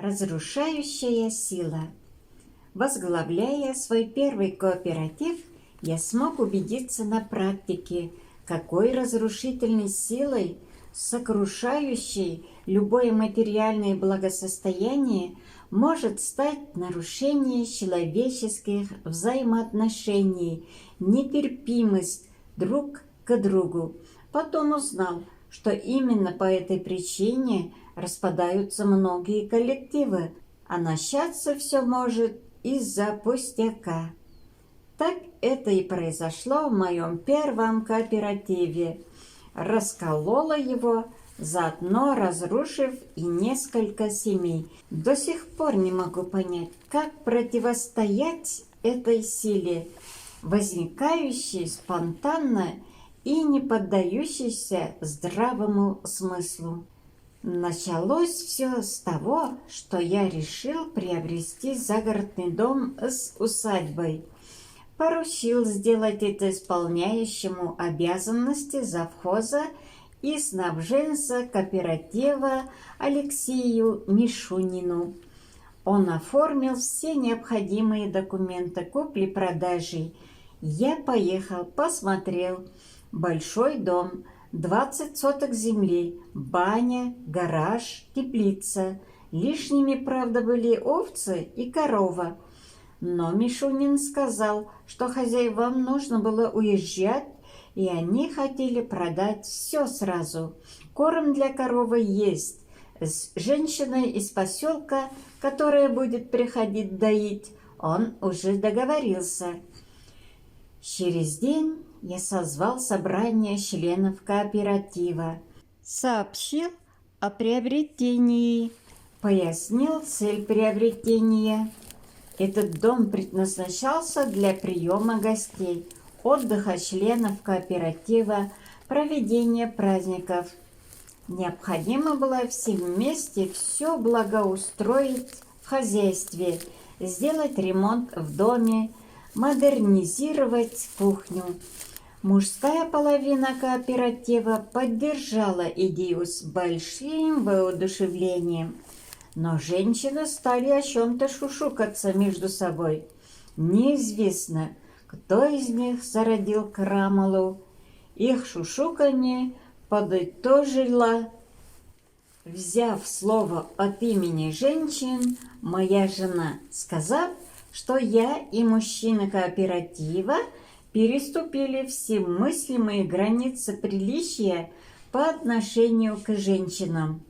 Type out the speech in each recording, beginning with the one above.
Разрушающая сила. Возглавляя свой первый кооператив, я смог убедиться на практике, какой разрушительной силой, сокрушающей любое материальное благосостояние, может стать нарушение человеческих взаимоотношений, нетерпимость друг к другу. Потом узнал, что именно по этой причине распадаются многие коллективы, а начаться все может из-за пустяка. Так это и произошло в моем первом кооперативе. Расколола его, заодно разрушив и несколько семей. До сих пор не могу понять, как противостоять этой силе, возникающей спонтанно и не поддающейся здравому смыслу. Началось все с того, что я решил приобрести загородный дом с усадьбой. Поручил сделать это исполняющему обязанности завхоза и снабженца кооператива Алексею Мишунину. Он оформил все необходимые документы купли-продажи. Я поехал, посмотрел. Большой дом, 20 соток земли, баня, гараж, теплица. Лишними, правда, были овцы и корова. Но Мишунин сказал, что хозяевам нужно было уезжать, и они хотели продать все сразу. Корм для коровы есть. С женщиной из поселка, которая будет приходить доить, он уже договорился. Через день я созвал собрание членов кооператива, сообщил о приобретении, пояснил цель приобретения. Этот дом предназначался для приема гостей, отдыха членов кооператива, проведения праздников. Необходимо было всем вместе все благоустроить в хозяйстве, сделать ремонт в доме, модернизировать кухню. Мужская половина кооператива поддержала идею с большим воодушевлением, но женщины стали о чем-то шушукаться между собой. Неизвестно, кто из них зародил крамолу. Их шушуканье подытожила, взяв слово от имени женщин, моя жена, сказав, что я и мужчины кооператива переступили все мыслимые границы приличия по отношению к женщинам.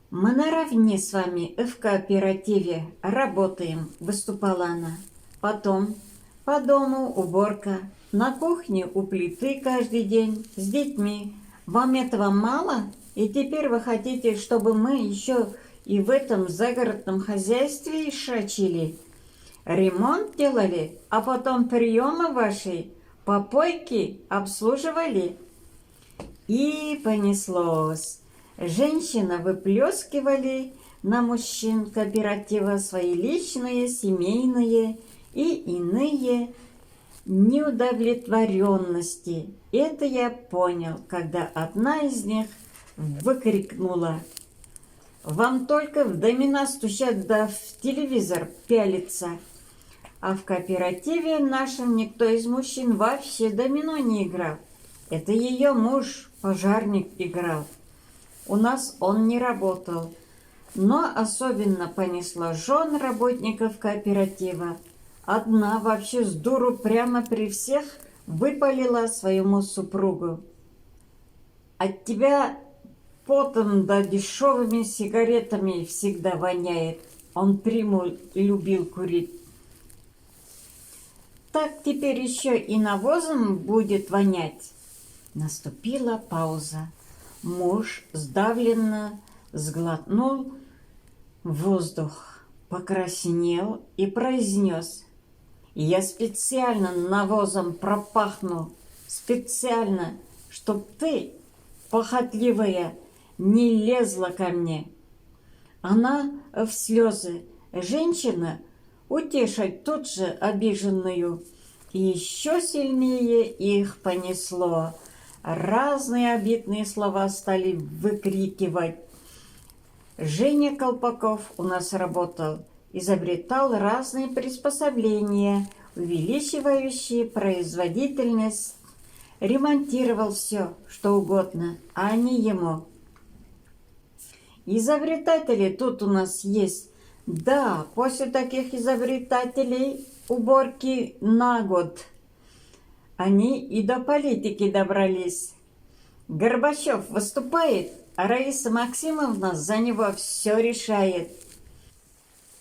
«Мы наравне с вами в кооперативе работаем», — выступала она. «Потом по дому уборка, на кухне у плиты каждый день с детьми. Вам этого мало? И теперь вы хотите, чтобы мы еще и в этом загородном хозяйстве ишачили? Ремонт делали, а потом приемы ваши, попойки обслуживали?» И понеслось. Женщины выплескивали на мужчин кооператива свои личные, семейные и иные неудовлетворенности. Это я понял, когда одна из них выкрикнула: «Вам только в домина стучат да в телевизор пялиться, а в кооперативе нашем никто из мужчин вообще домино не играл. Это ее муж, пожарник, играл. У нас он не работал». Но особенно понесла жен работников кооператива. Одна вообще с дуру прямо при всех выпалила своему супругу: «От тебя потом да дешевыми сигаретами всегда воняет». Он приму любил курить. «Так теперь еще и навозом будет вонять». Наступила пауза. Муж сдавленно сглотнул воздух, покраснел и произнес: «Я специально навозом пропахну, специально, чтоб ты, похотливая, не лезла ко мне». Она в слезы. Женщина утешать тут же обиженную. И еще сильнее их понесло. Разные обидные слова стали выкрикивать. Женя Колпаков у нас работал, изобретал разные приспособления, увеличивающие производительность, ремонтировал все, что угодно, а не ему. Изобретатели тут у нас есть. Да, после таких изобретателей уборки на год. Они и до политики добрались. Горбачев выступает, а Раиса Максимовна за него все решает.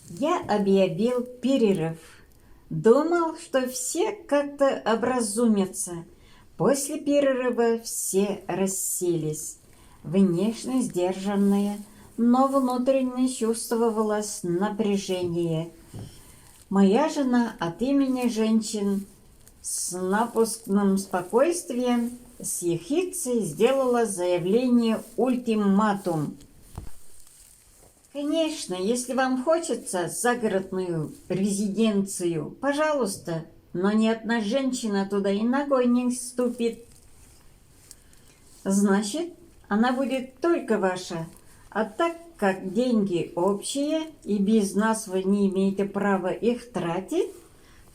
Я объявил перерыв. Думал, что все как-то образумятся. После перерыва все расселись. Внешне сдержанная, но внутренне чувствовалось напряжение. Моя жена от имени женщин с напускным спокойствием, с ехидцей сделала заявление ультиматум. Конечно, если вам хочется загородную резиденцию, пожалуйста, но ни одна женщина туда и ногой не ступит. Значит, она будет только ваша, а так как деньги общие и без нас вы не имеете права их тратить,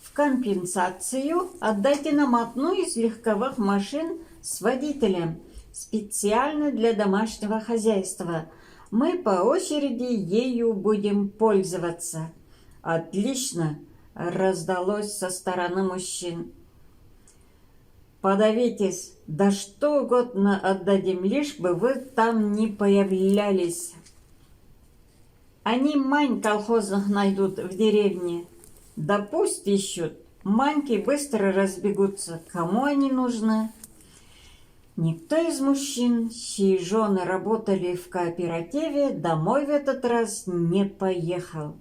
в компенсацию отдайте нам одну из легковых машин с водителем, специально для домашнего хозяйства. Мы по очереди ею будем пользоваться. Отлично, раздалось со стороны мужчин. Подавитесь, да что угодно отдадим, лишь бы вы там не появлялись. Они мань колхозных найдут в деревне. Да пусть ищут, маньки быстро разбегутся. Кому они нужны? Никто из мужчин, чьи жены работали в кооперативе, домой в этот раз не поехал.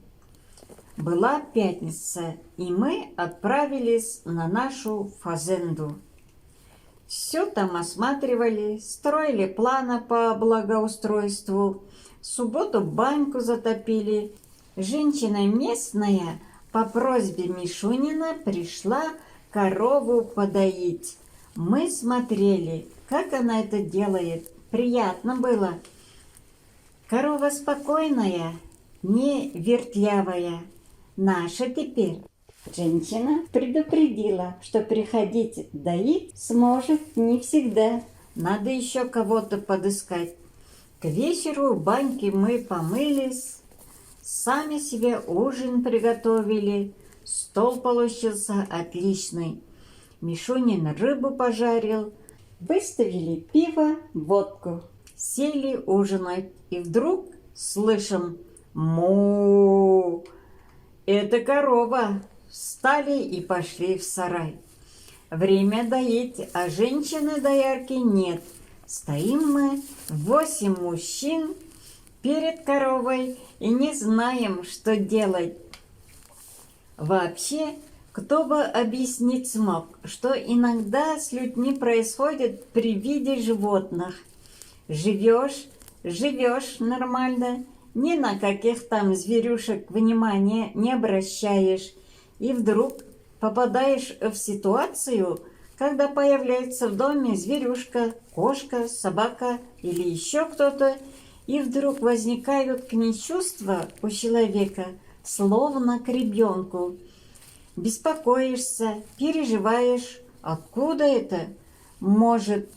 Была пятница, и мы отправились на нашу фазенду. Все там осматривали, строили планы по благоустройству. В субботу баньку затопили. Женщина местная по просьбе Мишунина пришла корову подоить. Мы смотрели, как она это делает. Приятно было. Корова спокойная, не вертлявая. Наша теперь. Женщина предупредила, что приходить доить сможет не всегда. Надо еще кого-то подыскать. К вечеру в баньке мы помылись, сами себе ужин приготовили. Стол получился отличный. Мишунин рыбу пожарил. Выставили пиво, водку. Сели ужинать. И вдруг слышим «му». Это корова. Встали и пошли в сарай. Время доить, а женщины-доярки нет. Стоим мы, 8 мужчин, перед коровой и не знаем, что делать. Вообще, кто бы объяснить смог, что иногда с людьми происходит при виде животных. Живешь нормально, ни на каких там зверюшек внимания не обращаешь. И вдруг попадаешь в ситуацию, когда появляется в доме зверюшка, кошка, собака или еще кто-то, и вдруг возникают к ней чувства у человека, словно к ребенку. Беспокоишься, переживаешь, откуда это? Может,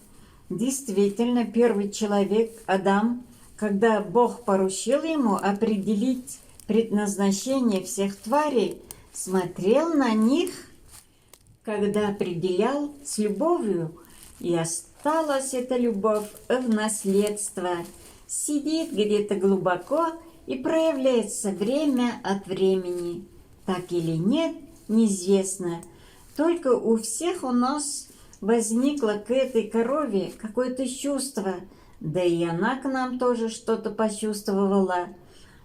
действительно первый человек, Адам, когда Бог поручил ему определить предназначение всех тварей, смотрел на них, когда определял с любовью, и осталась эта любовь в наследство, сидит где-то глубоко и проявляется время от времени. Так или нет, неизвестно. Только у всех у нас возникло к этой корове какое-то чувство, да и она к нам тоже что-то почувствовала.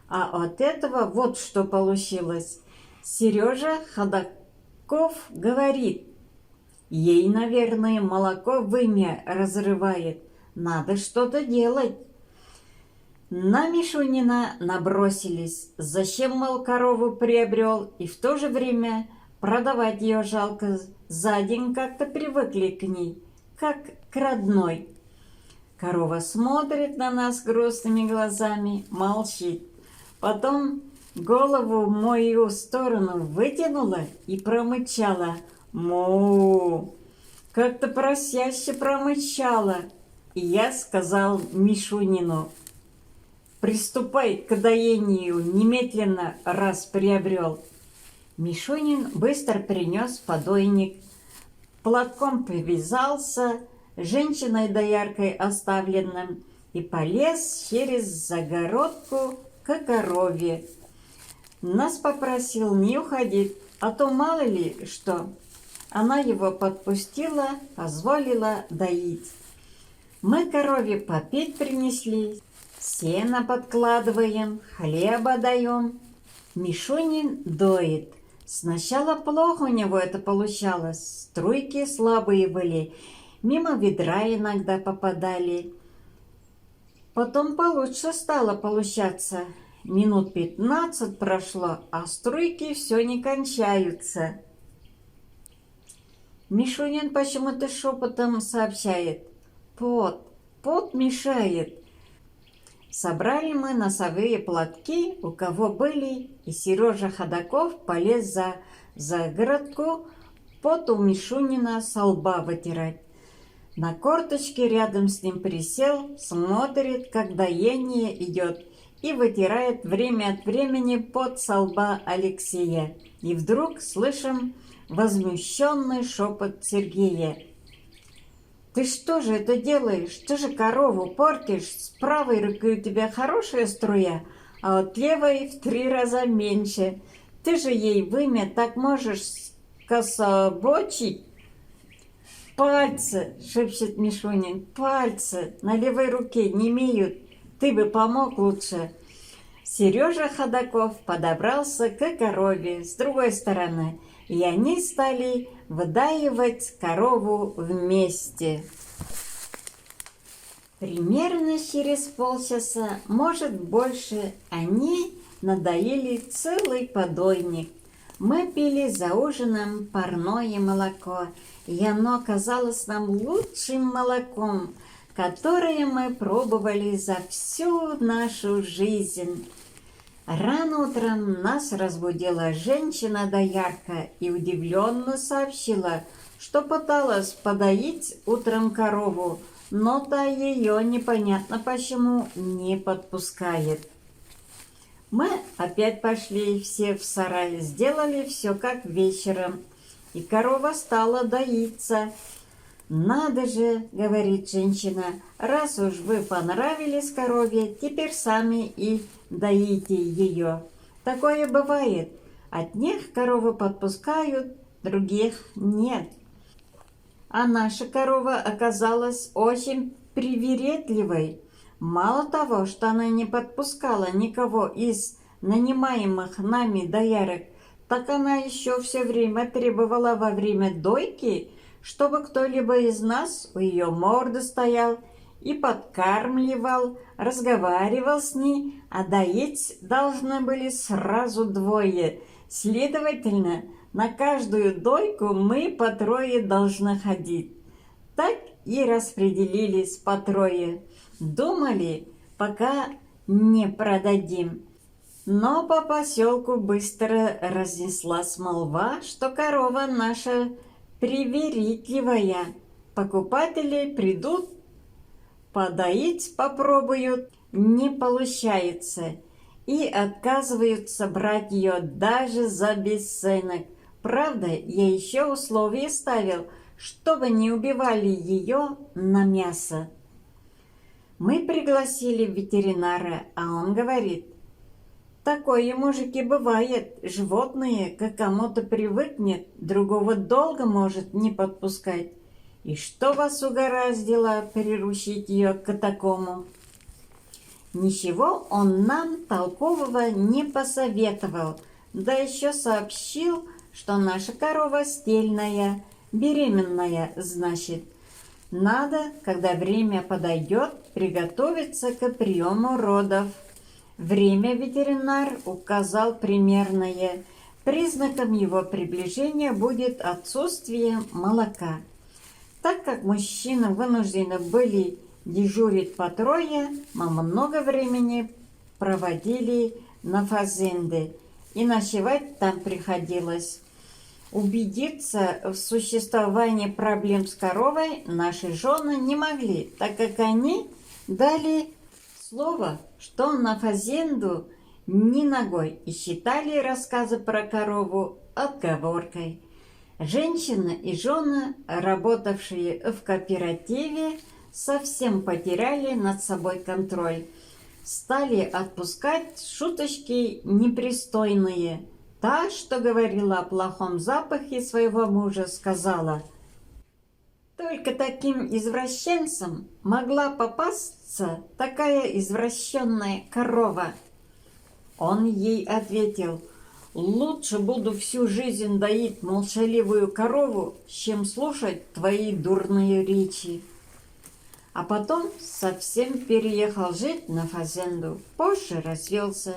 А от этого вот что получилось. Сережа Ходаков говорит: ей, наверное, молоко вымя разрывает. Надо что-то делать. На Мишунина набросились. Зачем, мол, корову приобрел, и в то же время продавать ее жалко. За день как-то привыкли к ней, как к родной. Корова смотрит на нас грустными глазами, молчит. Потом голову в мою сторону вытянула и промычала. Му! Как-то просяще промычала. И я сказал Мишунину: «Приступай к доению, немедленно, раз приобрел». Мишунин быстро принес подойник, платком повязался, женщиной-дояркой оставленным, и полез через загородку к корове. Нас попросил не уходить, а то мало ли что. Она его подпустила, позволила доить. Мы корове попить принесли, сено подкладываем, хлеба даем. Мишунин доит. Сначала плохо у него это получалось, струйки слабые были, мимо ведра иногда попадали. Потом получше стало получаться. Минут 15 прошло, а струйки все не кончаются. Мишунин почему-то шепотом сообщает: пот мешает. Собрали мы носовые платки, у кого были, и Сережа Ходаков полез за загородку пот у Мишунина со лба вытирать. На корточке рядом с ним присел, смотрит, как доение идет, и вытирает время от времени пот со лба Алексея. И вдруг слышим возмущенный шепот Сергея: «Ты что же это делаешь? Ты же корову портишь. С правой руки у тебя хорошая струя, а от левой в 3 раза меньше. Ты же ей вымя так можешь скособочить». «Пальцы!» — шепчет Мишунин. «Пальцы на левой руке не имеют. Ты бы помог лучше». Сережа Ходаков подобрался к корове с другой стороны, и они стали выдаивать корову вместе. Примерно через полчаса, может больше, они надоили целый подойник. Мы пили за ужином парное молоко, и оно казалось нам лучшим молоком, которое мы пробовали за всю нашу жизнь. Рано утром нас разбудила женщина-доярка и удивленно сообщила, что пыталась подоить утром корову, но та ее непонятно почему не подпускает. Мы опять пошли все в сарай, сделали все как вечером, и корова стала доиться. «Надо же, — говорит женщина, — раз уж вы понравились корове, теперь сами и доите ее. Такое бывает. Одних коровы подпускают, других нет. А наша корова оказалась очень привередливой. Мало того, что она не подпускала никого из нанимаемых нами доярок, так она еще все время требовала во время дойки, чтобы кто-либо из нас у ее морды стоял и подкармливал, разговаривал с ней, а доить должны были сразу двое. Следовательно, на каждую дойку мы по трое должны ходить. Так и распределились по трое. Думали, пока не продадим. Но по поселку быстро разнеслась молва, что корова наша привередливая. Покупатели придут, подоить попробуют, не получается, и отказываются брать ее даже за бесценок. Правда, я еще условие ставил, чтобы не убивали ее на мясо. Мы пригласили ветеринара, а он говорит: «Такое, мужики, бывает. Животное к кому-то привыкнет, другого долго может не подпускать. И что вас угораздило приручить ее к такому?» Ничего он нам толкового не посоветовал, да еще сообщил, что наша корова стельная, беременная, значит. Надо, когда время подойдет, приготовиться к приему родов. Время ветеринар указал примерное. Признаком его приближения будет отсутствие молока. Так как мужчины вынуждены были дежурит по трое, мы много времени проводили на фазенде, и ночевать там приходилось. Убедиться в существовании проблем с коровой наши жены не могли, так как они дали слово, что на фазенду ни ногой, и считали рассказы про корову отговоркой. Женщины и жены, работавшие в кооперативе, совсем потеряли над собой контроль. Стали отпускать шуточки непристойные. Та, что говорила о плохом запахе своего мужа, сказала: «Только таким извращенцам могла попасться такая извращенная корова». Он ей ответил: «Лучше буду всю жизнь доить молчаливую корову, чем слушать твои дурные речи». А потом совсем переехал жить на фазенду. Позже развелся.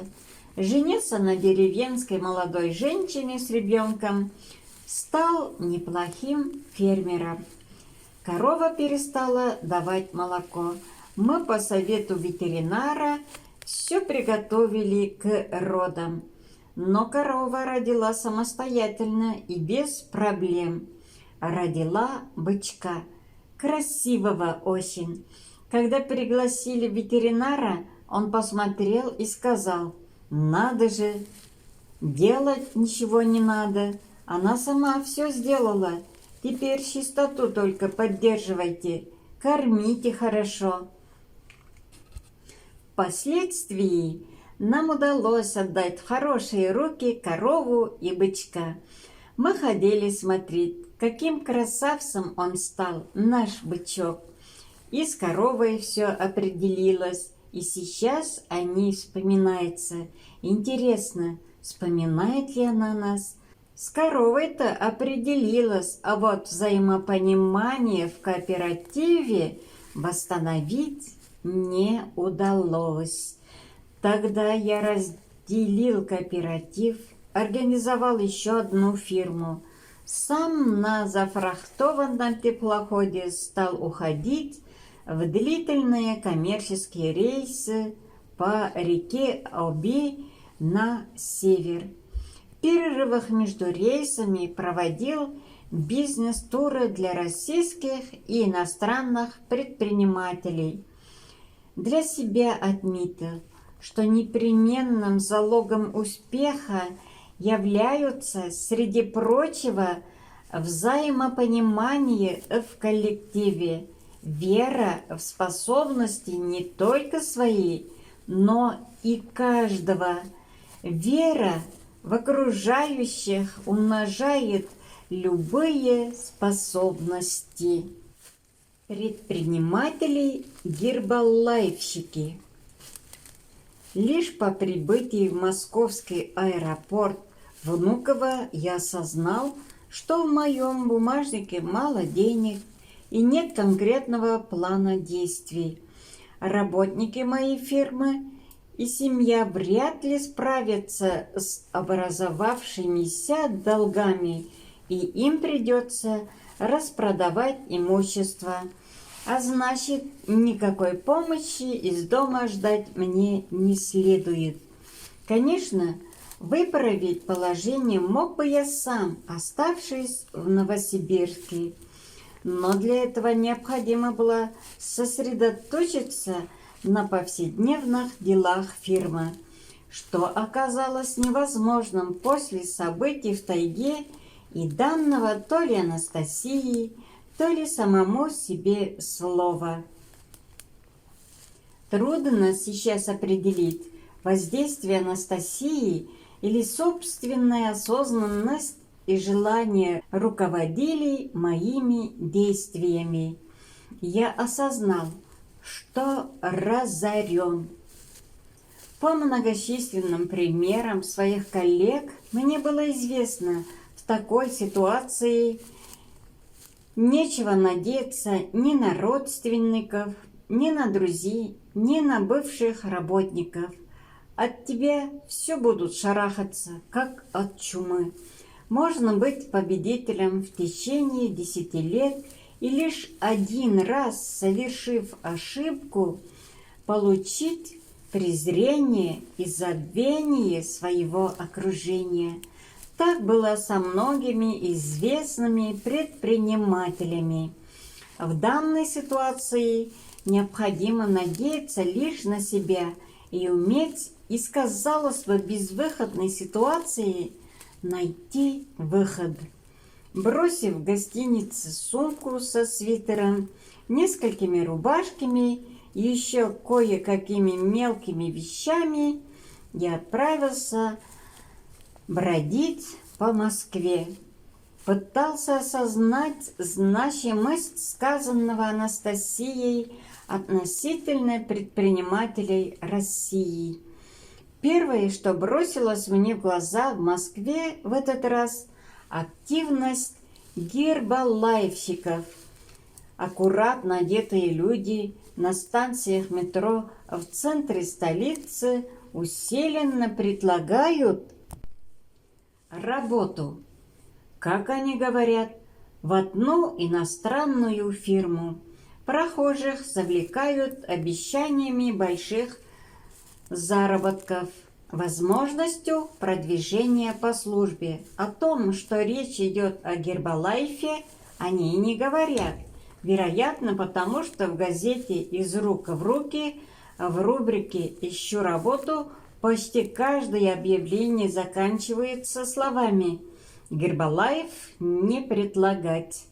Женился на деревенской молодой женщине с ребенком. Стал неплохим фермером. Корова перестала давать молоко. Мы по совету ветеринара все приготовили к родам. Но корова родила самостоятельно и без проблем. Родила бычка. Красивого очень. Когда пригласили ветеринара, он посмотрел и сказал: «Надо же, делать ничего не надо. Она сама все сделала. Теперь чистоту только поддерживайте, кормите хорошо». Впоследствии нам удалось отдать в хорошие руки корову и бычка. Мы ходили смотреть, каким красавцем он стал, наш бычок. И с коровой все определилось, и сейчас о ней вспоминается. Интересно, вспоминает ли она нас? С коровой-то определилась, а вот взаимопонимание в кооперативе восстановить не удалось. Тогда я разделил кооператив, организовал еще одну фирму. Сам на зафрахтованном теплоходе стал уходить в длительные коммерческие рейсы по реке Оби на север. В перерывах между рейсами проводил бизнес-туры для российских и иностранных предпринимателей. Для себя отметил, что непременным залогом успеха являются, среди прочего, взаимопонимание в коллективе, вера в способности не только свои, но и каждого. Вера в окружающих умножает любые способности. Предприниматели-гербалайфщики. Лишь по прибытии в московский аэропорт Внуково я осознал, что в моем бумажнике мало денег и нет конкретного плана действий. Работники моей фирмы и семья вряд ли справятся с образовавшимися долгами, и им придется распродавать имущество. А значит, никакой помощи из дома ждать мне не следует. Конечно, выправить положение мог бы я сам, оставшись в Новосибирске. Но для этого необходимо было сосредоточиться на повседневных делах фирмы, что оказалось невозможным после событий в тайге и данного то ли Анастасии, то ли самому себе слова. Трудно сейчас определить воздействие Анастасии или собственная осознанность и желание руководили моими действиями. Я осознал, что разорен. По многочисленным примерам своих коллег мне было известно, в такой ситуации нечего надеяться ни на родственников, ни на друзей, ни на бывших работников. От тебя все будут шарахаться, как от чумы. Можно быть победителем в течение 10 лет и лишь один раз, совершив ошибку, получить презрение и забвение своего окружения. Так было со многими известными предпринимателями. В данной ситуации необходимо надеяться лишь на себя и уметь из, казалось бы, безвыходной ситуации найти выход. Бросив в гостинице сумку со свитером, несколькими рубашками и еще кое-какими мелкими вещами, я отправился бродить по Москве. Пытался осознать значимость сказанного Анастасией относительно предпринимателей России. Первое, что бросилось мне в глаза в Москве в этот раз – активность гербалайфщиков. Аккуратно одетые люди на станциях метро в центре столицы усиленно предлагают работу, как они говорят, в одну иностранную фирму. Прохожих завлекают обещаниями больших заработков, возможностью продвижения по службе. О том, что речь идет о Гербалайфе, они и не говорят. Вероятно, потому что в газете «Из рук в руки» в рубрике «Ищу работу» почти каждое объявление заканчивается словами «Гербалайф не предлагать».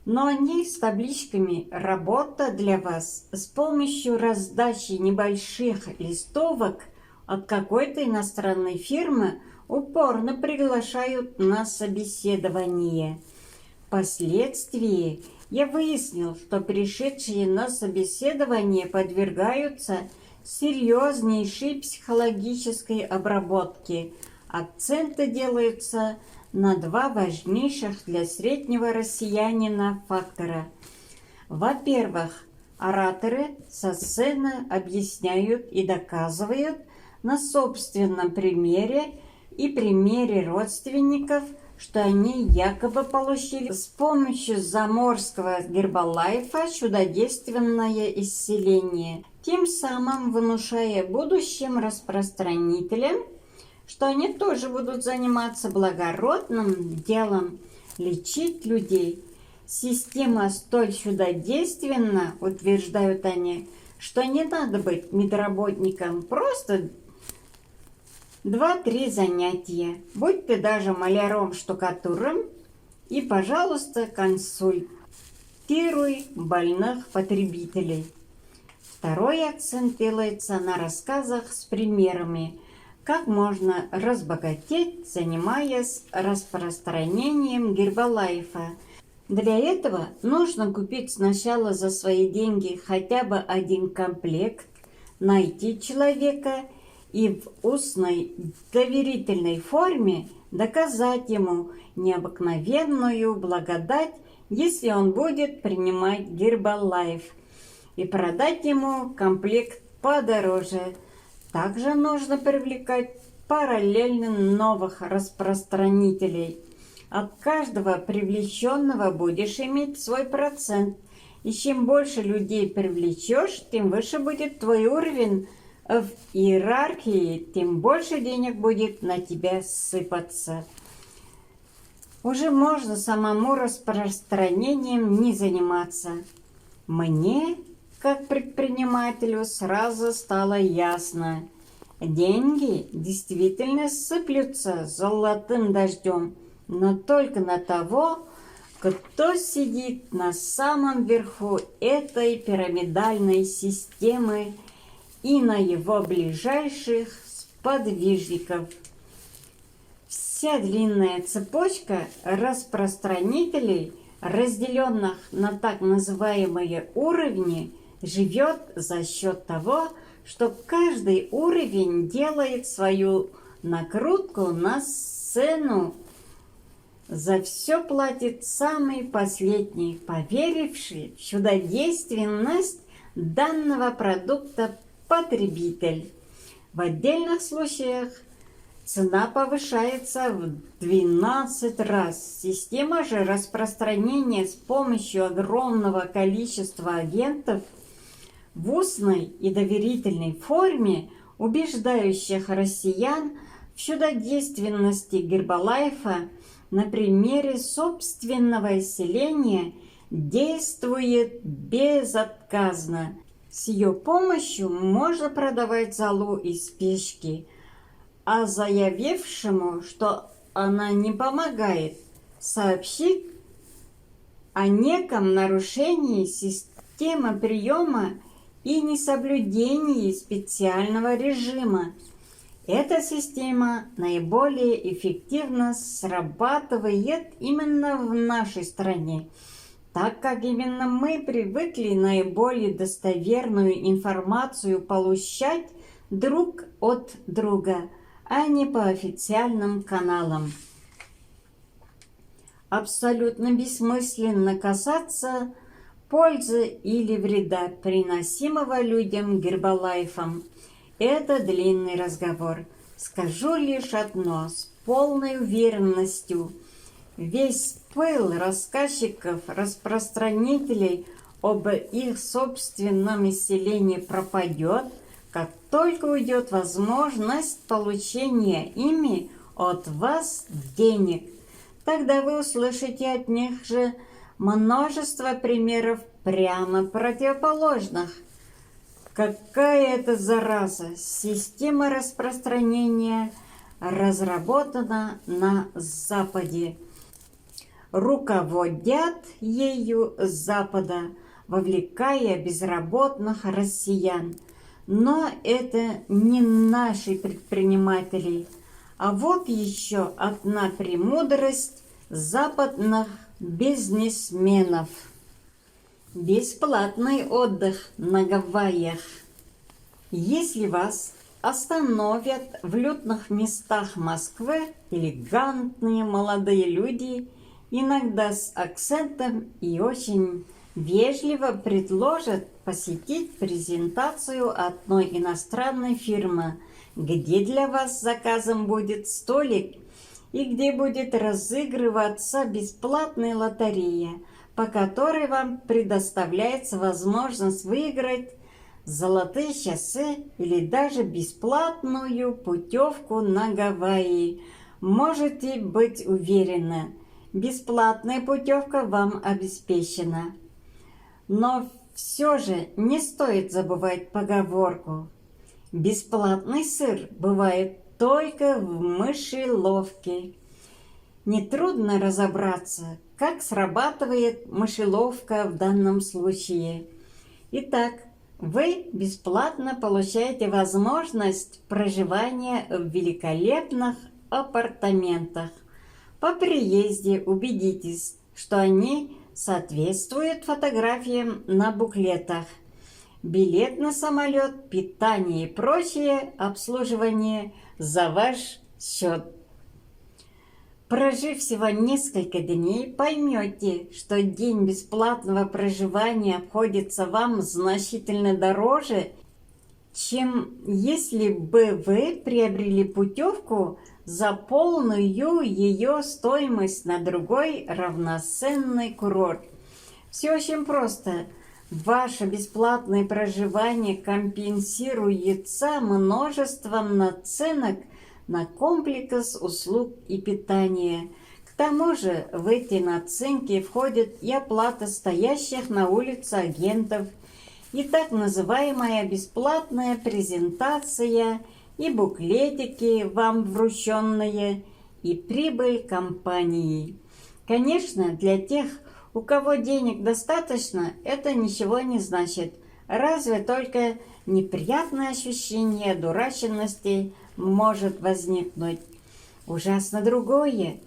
Но они с табличками «Работа для вас» с помощью раздачи небольших листовок от какой-то иностранной фирмы упорно приглашают на собеседование. Впоследствии я выяснил, что пришедшие на собеседование подвергаются серьезнейшей психологической обработке. Акценты делаются на два важнейших для среднего россиянина фактора. Во-первых, ораторы со сцены объясняют и доказывают на собственном примере и примере родственников, что они якобы получили с помощью заморского Гербалайфа чудодейственное исцеление, тем самым внушая будущим распространителям, что они тоже будут заниматься благородным делом – лечить людей. Система столь чудодейственна, утверждают они, что не надо быть медработником, просто 2-3 занятия. Будь ты даже маляром-штукатуром и, пожалуйста, консультируй больных потребителей. Второй акцент делается на рассказах с примерами, как можно разбогатеть, занимаясь распространением Гербалайфа. Для этого нужно купить сначала за свои деньги хотя бы один комплект, найти человека и в устной доверительной форме доказать ему необыкновенную благодать, если он будет принимать Гербалайф, и продать ему комплект подороже. Также нужно привлекать параллельно новых распространителей. От каждого привлеченного будешь иметь свой процент. И чем больше людей привлечешь, тем выше будет твой уровень в иерархии, тем больше денег будет на тебя сыпаться. Уже можно самому распространением не заниматься. Мне, как предпринимателю, сразу стало ясно. Деньги действительно сыплются золотым дождем, но только на того, кто сидит на самом верху этой пирамидальной системы и на его ближайших сподвижников. Вся длинная цепочка распространителей, разделенных на так называемые уровни, живет за счет того, что каждый уровень делает свою накрутку на сцену. За все платит самый последний, поверивший в чудодейственность данного продукта потребитель. В отдельных случаях цена повышается в 12 раз. Система же распространения с помощью огромного количества агентов в устной и доверительной форме, убеждающих россиян в чудодейственности Гербалайфа на примере собственного исцеления, действует безотказно. С ее помощью можно продавать золу из печки, а заявившему, что она не помогает, сообщить о неком нарушении системы приема и несоблюдении специального режима. Эта система наиболее эффективно срабатывает именно в нашей стране, так как именно мы привыкли наиболее достоверную информацию получать друг от друга, а не по официальным каналам. Абсолютно бессмысленно касаться пользы или вреда, приносимого людям Гербалайфом. Это длинный разговор. Скажу лишь одно с полной уверенностью. Весь пыл рассказчиков, распространителей об их собственном исцелении пропадет, как только уйдет возможность получения ими от вас денег. Тогда вы услышите от них же множество примеров прямо противоположных. Какая это зараза! Система распространения разработана на Западе. Руководят ею с Запада, вовлекая безработных россиян. Но это не наши предприниматели. А вот еще одна премудрость западных бизнесменов. Бесплатный отдых на Гавайях. Если вас остановят в людных местах Москвы элегантные молодые люди, иногда с акцентом, и очень вежливо предложат посетить презентацию одной иностранной фирмы, где для вас заказом будет столик и где будет разыгрываться бесплатная лотерея, по которой вам предоставляется возможность выиграть золотые часы или даже бесплатную путевку на Гавайи. Можете быть уверены, бесплатная путевка вам обеспечена. Но все же не стоит забывать поговорку: бесплатный сыр бывает только в мышеловке. Нетрудно разобраться, как срабатывает мышеловка в данном случае. Итак, вы бесплатно получаете возможность проживания в великолепных апартаментах. По приезде убедитесь, что они соответствуют фотографиям на буклетах. Билет на самолет, питание и прочее обслуживание за ваш счет. Прожив всего несколько дней, поймете, что день бесплатного проживания обходится вам значительно дороже, чем если бы вы приобрели путевку за полную ее стоимость на другой равноценный курорт. Все очень просто. Ваше бесплатное проживание компенсируется множеством наценок на комплекс услуг и питания. К тому же в эти наценки входит и оплата стоящих на улице агентов, и так называемая бесплатная презентация, и буклетики вам врученные, и прибыль компании. Конечно, для тех, у кого денег достаточно, это ничего не значит, разве только неприятное ощущение одураченности может возникнуть. Ужасно другое,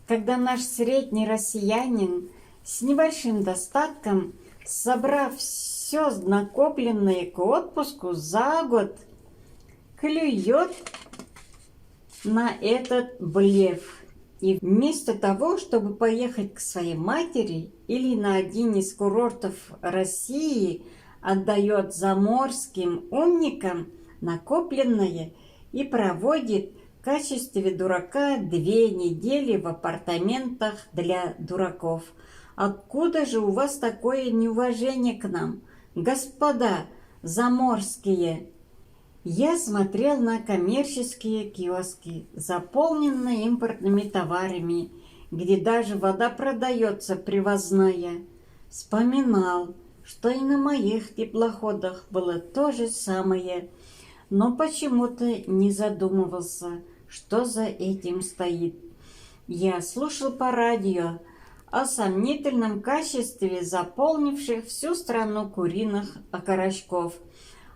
когда наш средний россиянин с небольшим достатком, собрав все накопленное к отпуску за год, клюет на этот блеф. И вместо того, чтобы поехать к своей матери или на один из курортов России, отдает заморским умникам накопленное и проводит качестве дурака 2 недели в апартаментах для дураков. Откуда же у вас такое неуважение к нам, господа заморские? Я смотрел на коммерческие киоски, заполненные импортными товарами, где даже вода продается привозная. Вспоминал, что и на моих теплоходах было то же самое, но почему-то не задумывался, что за этим стоит. Я слушал по радио о сомнительном качестве заполнивших всю страну куриных окорочков,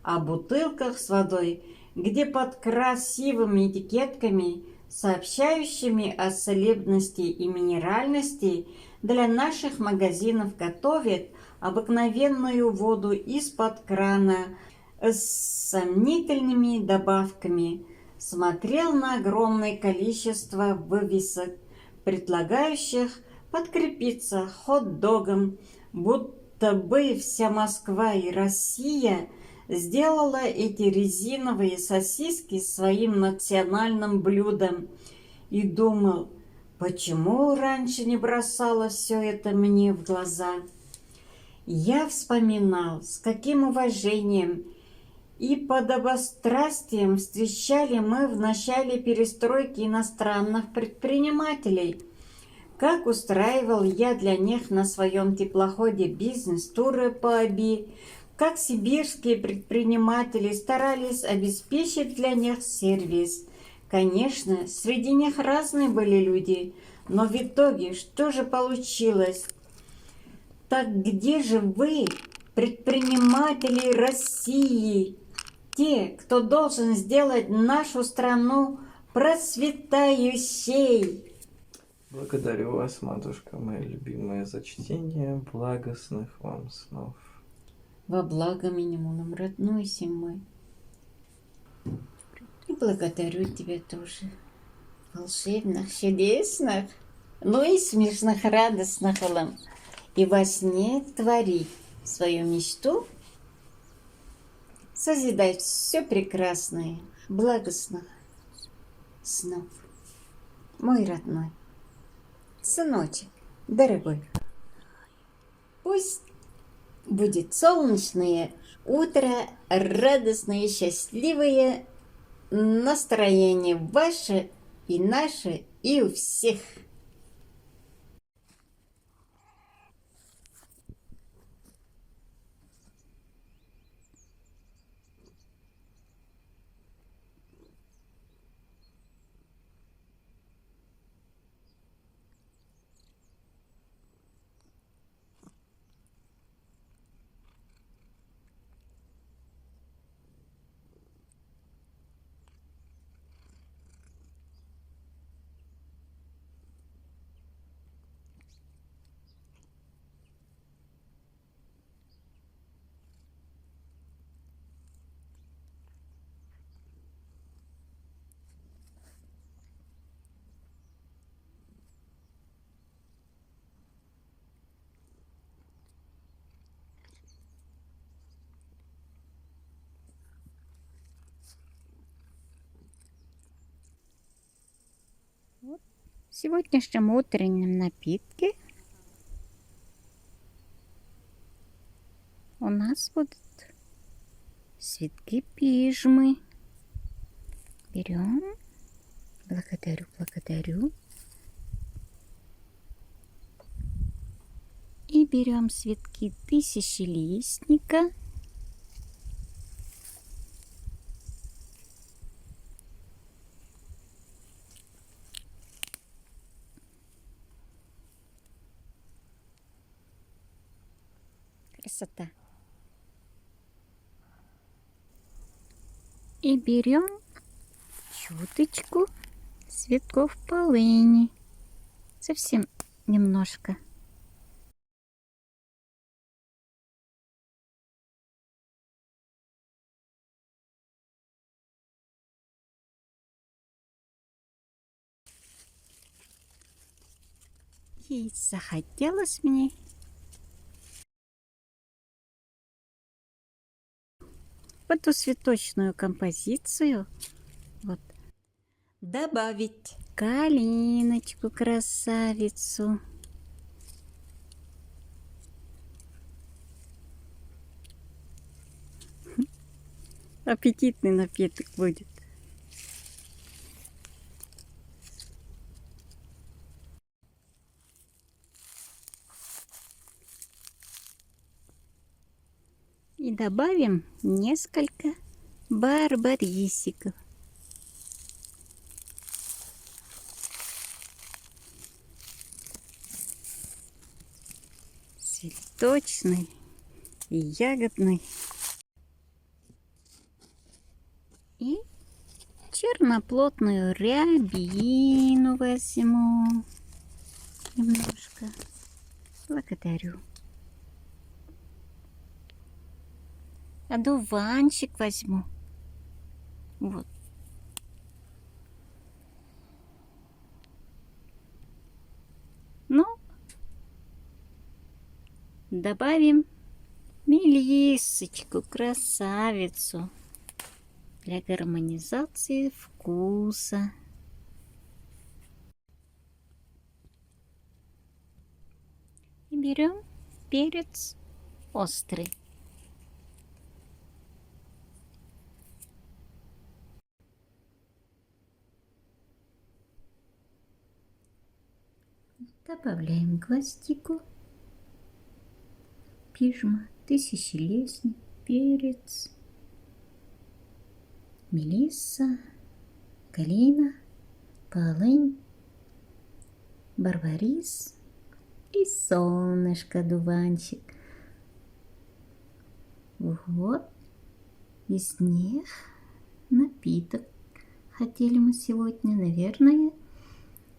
о бутылках с водой, где под красивыми этикетками, сообщающими о целебности и минеральности, для наших магазинов готовят обыкновенную воду из-под крана с сомнительными добавками. Смотрел на огромное количество вывесок, предлагающих подкрепиться хот-догом, будто бы вся Москва и Россия сделала эти резиновые сосиски своим национальным блюдом. И думал, почему раньше не бросалось все это мне в глаза? Я вспоминал, с каким уважением и подобострастием встречали мы в начале перестройки иностранных предпринимателей. Как устраивал я для них на своем теплоходе бизнес-туры по Оби, как сибирские предприниматели старались обеспечить для них сервис. Конечно, среди них разные были люди, но в итоге что же получилось? Так где же вы, предприниматели России? Те, кто должен сделать нашу страну процветающей. Благодарю вас, матушка моя любимая, за чтение благостных вам снов. Во благо минимум родной мой. И благодарю тебя тоже. Волшебных, чудесных, ну и смешных, радостных вам. И во сне твори свою мечту, созидай все прекрасное, благостных снов. Мой родной сыночек, дорогой, пусть будет солнечное утро, радостное, счастливое настроение ваше и наше, и у всех. В сегодняшнем утреннем напитке у нас будут цветки пижмы. Берем. Благодарю, благодарю. И берем цветки тысячелистника. Красота. И берем чуточку цветков полыни. Совсем немножко. И захотелось мне в эту цветочную композицию вот Добавить. Калиночку, красавицу. Аппетитный напиток будет. И добавим несколько барбарисиков. Цветочный и ягодный. И черноплотную рябину возьму. Немножко. Благодарю. Одуванчик возьму. Вот. Ну, добавим мелиссочку, красавицу, для гармонизации вкуса. И берем перец острый. Добавляем гвоздику, пижма, тысячелистник, перец, мелисса, калина, полынь, барбарис и солнышко, одуванчик. Вот из них напиток. Хотели мы сегодня, наверное,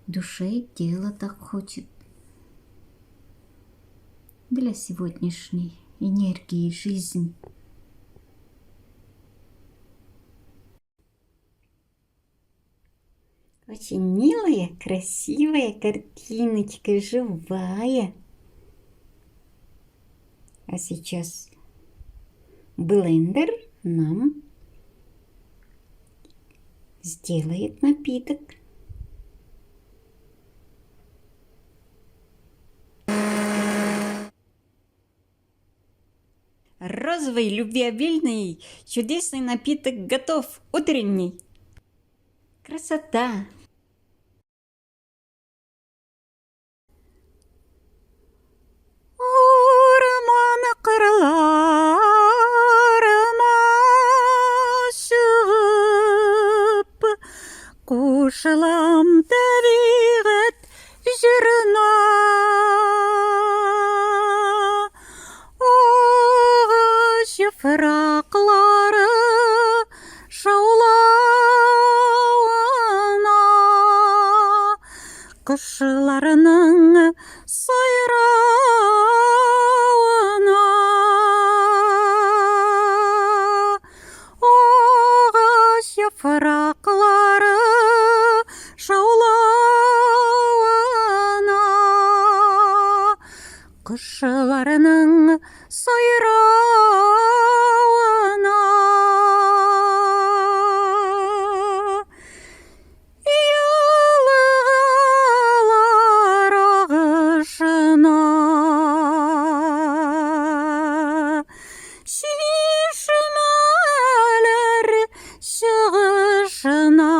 душе и тело так хочет. Для сегодняшней энергии жизни. Очень милая, красивая картиночка, живая. А сейчас блендер нам сделает напиток. Розовый, любвеобильный, чудесный напиток готов, утренний. Красота! Orman kırlarıma шығып, Kuşlam təbiğət jırına. Ağaç yaprakları şaulağına, Kışlarının sayrağına. Ağaç yaprakları şaulağına, Kışlarının sayrağına. Yılgılar ağışına, şişmeler шығышына,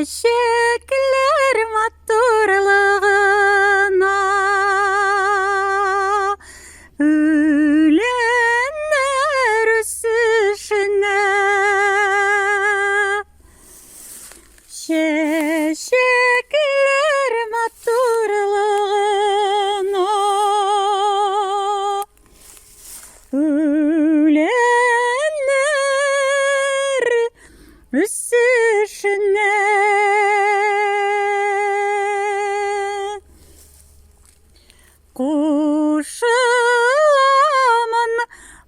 Çiçekler matırlığına, Ölenler üsüşüne, Çiçekler matırlığına, Ölenler üsüşüne. Kuşlamın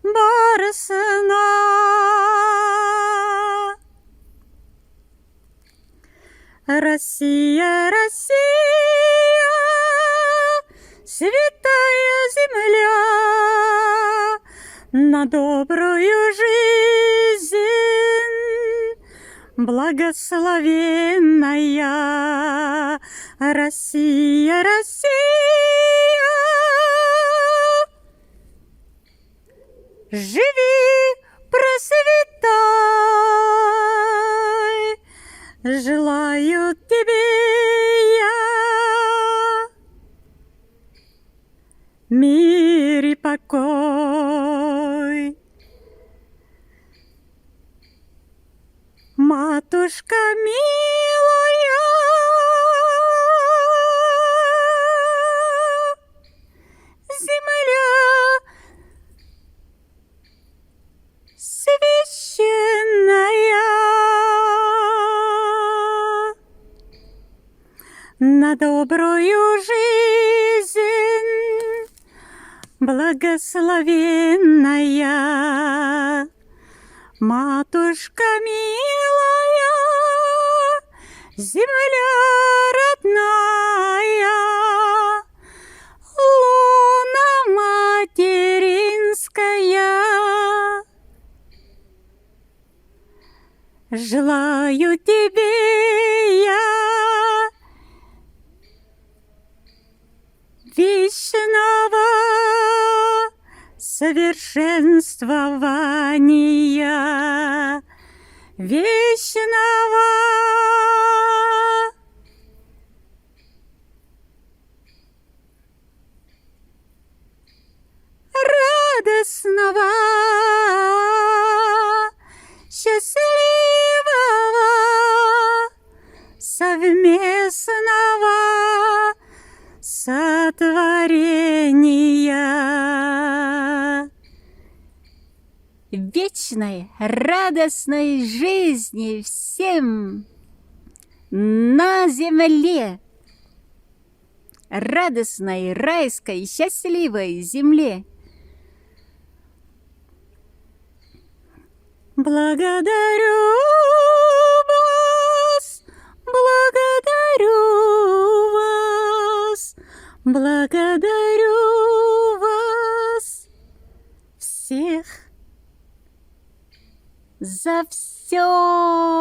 barısına, Россия, Россия, святая земля, на добрую жизнь Благословенная Россия, Россия, живи, процветай, желаю тебе я мир и покой. Матушка милая, земля священная, на добрую жизнь благословенная. Матушка милая, земля родная, луна материнская, желаю тебе я вечного совершенствования, вечного радостного, счастливого, совместного сотворения. Вечной, радостной жизни всем на земле, радостной, райской, счастливой земле. Благодарю вас, благодарю вас, благодарю вас всех за все.